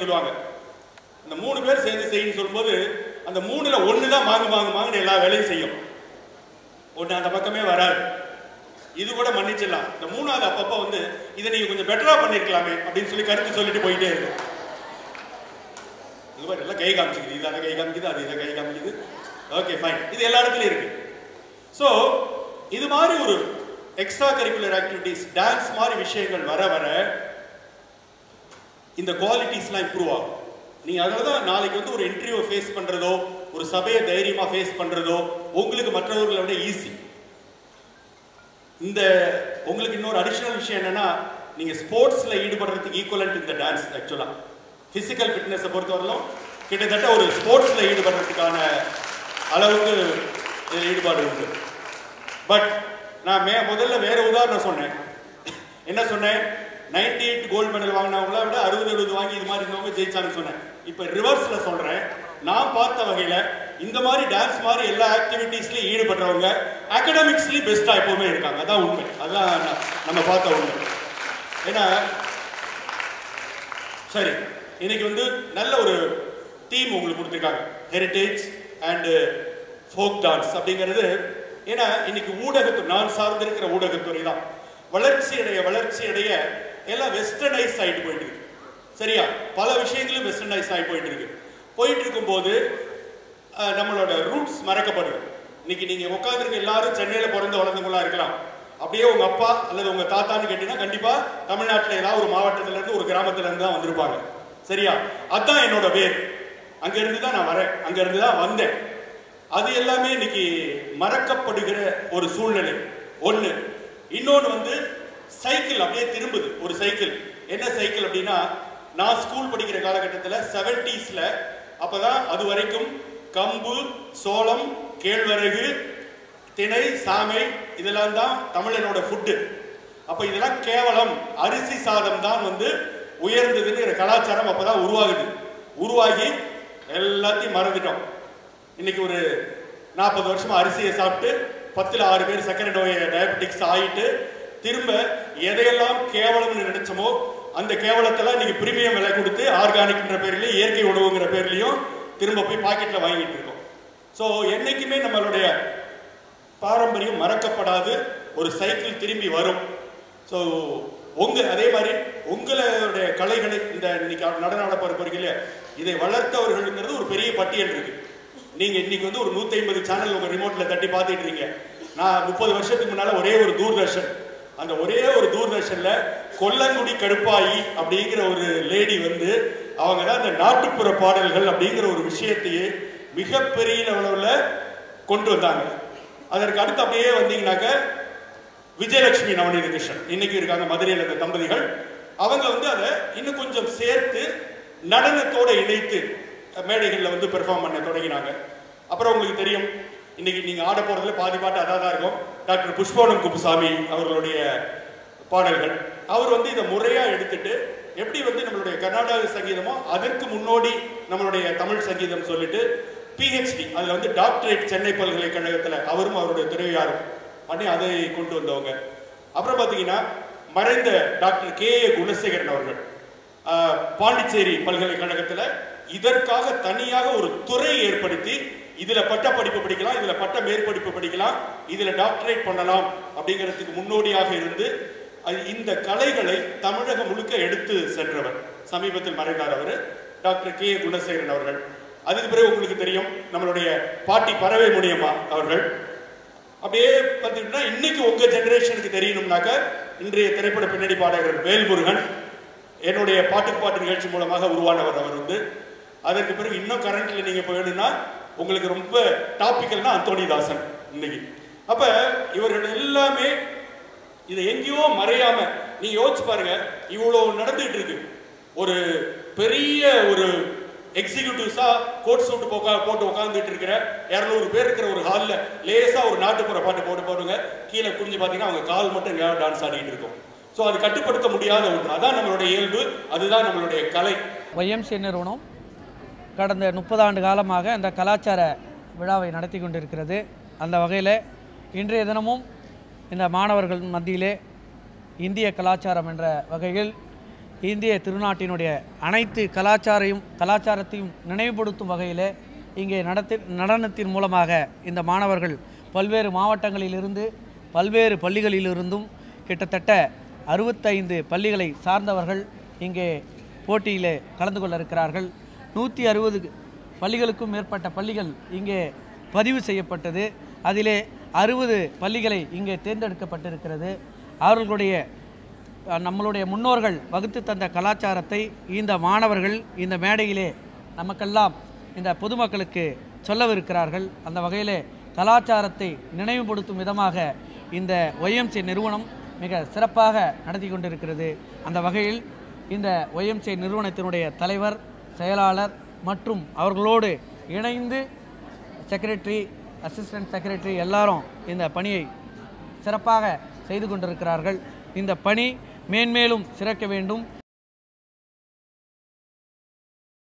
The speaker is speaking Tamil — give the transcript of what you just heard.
செய்யுன்னு சொல்லுவாங்க. அந்த 3 பேர் சேர்ந்து செய்யுன்னு சொல்லும்போது அந்த 3ல 1 தான் மாங்குன்னு எல்லா வேலையும் செய்யும். 1 அந்த பக்கமே வராது. இது கூட மன்னிச்சிடலாம். இந்த 3வது அப்பப்போ வந்து இதை நீங்க கொஞ்சம் பெட்டரா பண்ணிருக்கலாமே அப்படின்னு சொல்லி கருத்து சொல்லிட்டு போயிட்டே இருக்கும். இது எல்லாம் கை காமிச்சுக்குது, இது அதை கை காமிக்குது, அது இதை கை காமிக்குது. ஓகே ஃபைன், இது எல்லா இடத்துலையும் இருக்கு. ஸோ இது மாதிரி ஒரு எக்ஸ்ட்ரா கரிக்குலர் ஆக்டிவிட்டிஸ், டான்ஸ் மாதிரி விஷயங்கள் வர வர இந்த குவாலிட்டிஸ்லாம் இம்ப்ரூவ் ஆகும். நீங்க அதனால தான் நாளைக்கு வந்து ஒரு இன்டர்வியூ ஃபேஸ் பண்றதோ, ஒரு சபையை தைரியமா ஃபேஸ் பண்றதோ உங்களுக்கு மற்றவர்களை விட ஈஸி. இந்த உங்களுக்கு இன்னொரு அடிஷனல் விஷயம் என்னன்னா, நீங்க ஸ்போர்ட்ஸ்ல ஈடுபடுறதுக்கு ஈக்குவலன்ட் இந்த டான்ஸ். ஆக்சுவலா பிசிக்கல் ஃபிட்னஸை பொறுத்தவரையிலும் கிட்டத்தட்ட ஒரு ஸ்போர்ட்ஸ்ல ஈடுபடுறதுக்கான அளவுக்கு இதில் ஈடுபாடு உண்டு. பட் நான் முதல்ல வேற உதாரணம் சொன்னேன். என்ன சொன்னேன்? 98 கோல்டு மெடல் வாங்கினவங்கள விட 60-70 வாங்கி இது மாதிரி இருந்தவங்க ஜெயிச்சான்னு சொன்னேன். இப்போ ரிவர்ஸ்ல சொல்றேன். நான் பார்த்த வகையில இந்த மாதிரி டான்ஸ் மாதிரி எல்லா ஆக்டிவிட்டீஸ்லயும் ஈடுபடுறவங்க அகாடமிக்ஸ்லயும் பெஸ்டா எப்பவுமே இருக்காங்க. அதான் உண்மை, அதான் நம்ம பார்த்த உண்மை. ஏன்னா சரி, இன்னைக்கு வந்து நல்ல ஒரு தீம் உங்களுக்கு கொடுத்துருக்காங்க, ஹெரிட்டேஜ் அண்ட் ஃபோக் டான்ஸ் அப்படிங்கிறது. ஏன்னா இன்னைக்கு ஊடகத்துறை, நான் சார்ந்திருக்கிற ஊடகத்துறை தான் வளர்ச்சி அடைய எல்லாம் வெஸ்டர்னைஸ் ஆகிட்டு போயிட்டு இருக்கு. சரியா, பல விஷயங்களும் வெஸ்டர்னைஸ் ஆகி போயிட்டு இருக்கும்போது நம்மளோட ரூட்ஸ் மறக்கப்படுது. இன்னைக்கு நீங்க உட்காந்துருக்க எல்லாரும் சென்னையில பிறந்து வளர்ந்தவங்களா இருக்கலாம். அப்படியே உங்க அப்பா அல்லது உங்க தாத்தான்னு கேட்டீங்கன்னா கண்டிப்பா தமிழ்நாட்டில் ஏதாவது ஒரு மாவட்டத்துல இருந்து ஒரு கிராமத்துல இருந்து தான் வந்திருப்பாங்க. சரியா, அதுதான் என்னோட வேர். அங்க இருந்து தான் நான் வரேன், அங்க இருந்து தான் வந்தேன். அது எல்லாமே இன்னைக்கு மறக்கப்படுகிற ஒரு சூழ்நிலை ஒண்ணு. இன்னொன்று வந்து சைக்கிள் அப்படியே திரும்புது. ஒரு சைக்கிள், என்ன சைக்கிள் அப்படின்னா, நான் ஸ்கூல் படிக்கிற காலகட்டத்தில் 70s அப்பதான் அது வரைக்கும் கம்பு, சோளம், கேழ்வரகு, திணை, சாமை இதெல்லாம் தான் தமிழனோட ஃபுட்டு. அப்ப இதெல்லாம் கேவலம் அரிசி சாதம் தான் வந்து உயர்ந்ததுன்னு கலாச்சாரம் அப்பதான் உருவாகி எல்லாத்தையும் மறந்துட்டோம். இன்னைக்கு ஒரு 40 வருஷமா அரிசியை சாப்பிட்டு 10ல் 6 பேர் சர்க்கரை நோயை டயபெட்டிக்ஸ் ஆகிட்டு திரும்ப எதையெல்லாம் கேவலம்னு நினைச்சோமோ அந்த கேவலத்தெல்லாம் இன்னைக்கு பிரீமியம் விலை கொடுத்து ஆர்கானிக்ன்ற பேர்லயும் இயற்கை உணவுங்கிற பேர்லயும் திரும்ப போய் பாக்கெட்ல வாங்கிட்டு இருக்கோம். ஸோ என்னைக்குமே நம்மளுடைய பாரம்பரியம் மறக்கப்படாது. ஒரு சைக்கிள் திரும்பி வரும். ஸோ அதே மாதிரி உங்களுடைய கலைகளை இந்த இன்னைக்கு நடன போறீங்க, இதை வளர்த்தவர்களுங்கிறது ஒரு பெரிய பட்டியல் இருக்கு. நீங்க இன்னைக்கு வந்து ஒரு 150 சேனல் உங்க ரிமோட்ல தட்டி பார்த்துட்டு இருக்கீங்க. நான் 30 வருஷத்துக்கு முன்னால ஒரே ஒரு தூர்தர்ஷன், அந்த ஒரே ஒரு தூர்தர்ஷன்ல கொல்லங்குடி கருப்பாயி அப்படிங்கிற ஒரு லேடி வந்து அவங்க தான் அந்த நாட்டுப்புற பாடல்கள் அப்படிங்கிற ஒரு விஷயத்தையே மிகப்பெரிய அளவில் கொண்டு வந்தாங்க. அதற்கு அடுத்து அப்படியே வந்தீங்கன்னாக்க விஜயலட்சுமி நவநீத கிருஷ்ணன் இன்னைக்கு இருக்காங்க மதுரையில் அந்த தம்பதிகள். அவங்க வந்து அதை இன்னும் கொஞ்சம் சேர்த்து நடனத்தோட இணைத்து மேடைகளில் வந்து பெர்ஃபார்ம் பண்ண தொடங்கினாங்க. அப்புறம் உங்களுக்கு தெரியும், இன்னைக்கு நீங்க ஆட போறதுல பாதி பாட்டு அதான் தான் இருக்கும். டாக்டர் புஷ்பவனம் குப்புசாமி அவர்களுடைய பாடல்கள். அவர் வந்து இதை முறையா எடுத்துட்டு எப்படி வந்து நம்மளுடைய கர்நாடக சங்கீதமோ அதற்கு முன்னோடி நம்மளுடைய தமிழ் சங்கீதம் சொல்லிட்டு பிஹெச்டி அதுல வந்து டாக்டரேட் சென்னை பல்கலைக்கழகத்துல அவரும் அவருடைய துறையாரும் பண்ணி அதை கொண்டு வந்தவங்க. அப்புறம் பாத்தீங்கன்னா மறைந்த டாக்டர் கே.ஏ. குணசேகரன் அவர்கள் பாண்டிச்சேரி பல்கலைக்கழகத்துல இதற்காக தனியாக ஒரு துறை ஏற்படுத்தி இதுல பட்ட படிப்பு படிக்கலாம், இதுல பட்ட மேற்படிப்பு படிக்கலாம், இதுல டாக்டரேட் பண்ணலாம் அப்படிங்கிறதுக்கு முன்னோடியாக இருந்து இந்த கலைகளை தமிழகம் முழுக்க எடுத்து சென்றவர். சமீபத்தில் மறைந்தார் அவர் டாக்டர் கே.ஏ. குணசேகரன் அவர்கள். அதுக்கு பிறகு உங்களுக்கு தெரியும் நம்மளுடைய பாட்டி பறவை முனியம்மா அவர்கள். அப்படியே பார்த்தீங்கன்னா இன்னைக்கு உங்க ஜெனரேஷனுக்கு தெரியணும்னாக்க இன்றைய திரைப்பட பின்னணி பாடகர் வேல்முருகன் என்னுடைய பாட்டு நிகழ்ச்சி மூலமாக உருவானவர். அவர் வந்து அதற்கு பிறகு இன்னும் கரண்ட்ல நீங்க போயிடுன்னா உங்களுக்கு ரொம்ப டாபிக்கல்னா அந்தோணிதாசன் இன்னைக்கு. அப்ப இவர்கள் எல்லாமே இதை எங்கேயோ மறையாம நீங்க யோசிச்சு பாருங்க. இவ்வளவு நடந்துட்டு இருக்கு. ஒரு பெரிய ஒரு எக்ஸிக்யூட்டிவ்ஸா கோட் சூட் போட்டு உட்கார்ந்துட்டு இருக்கிற 200 பேர் இருக்கிற ஒரு ஹாலில் லேசா ஒரு நாட்டுப்புற பாட்டு போடுங்க, கீழே குனிஞ்சு பார்த்தீங்கன்னா அவங்க கால் மட்டும் எங்கேயாவது டான்ஸ் ஆடிட்டு இருக்கும். ஸோ அது கட்டுப்படுத்த முடியாத ஒன்று. அதான் நம்மளுடைய இயல்பு, அதுதான் நம்மளுடைய கலை. YMCA நிறுவனம் கடந்த 30 ஆண்டு காலமாக அந்த கலாச்சார விழாவை நடத்தி கொண்டிருக்கிறது. அந்த வகையில் இன்றைய தினமும் இந்த மாணவர்கள் மத்தியிலே இந்திய கலாச்சாரம் என்ற வகையில் இந்திய திருநாட்டினுடைய அனைத்து கலாச்சாரத்தையும் நினைவுபடுத்தும் வகையில் இங்கே நடனத்தின் மூலமாக இந்த மாணவர்கள் பல்வேறு மாவட்டங்களிலிருந்து பல்வேறு பள்ளிகளிலிருந்தும் கிட்டத்தட்ட 65 பள்ளிகளை சார்ந்தவர்கள் இங்கே போட்டியிலே கலந்து கொள்ள இருக்கிறார்கள். 160 பள்ளிகளுக்கும் மேற்பட்ட பள்ளிகள் இங்கே பதிவு செய்யப்பட்டது. அதிலே 60 பள்ளிகளை இங்கே தேர்ந்தெடுக்கப்பட்டிருக்கிறது. அவர்களுடைய நம்மளுடைய முன்னோர்கள் வகுத்து தந்த கலாச்சாரத்தை இந்த மாணவர்கள் இந்த மேடையிலே நமக்கெல்லாம் இந்த பொதுமக்களுக்கு சொல்லவிருக்கிறார்கள். அந்த வகையிலே கலாச்சாரத்தை நினைவுபடுத்தும் விதமாக இந்த YMCA நிறுவனம் மிக சிறப்பாக நடத்தி கொண்டிருக்கிறது. அந்த வகையில் இந்த YMCA நிறுவனத்தினுடைய தலைவர், செயலாளர் மற்றும் அவர்களோடு இணைந்து செக்ரட்டரி, அசிஸ்டன்ட் செக்ரட்டரி எல்லாரும் இந்த பணியை சிறப்பாக செய்து கொண்டிருக்கிறார்கள். இந்த பணி மேன்மேலும் சிறக்க வேண்டும்.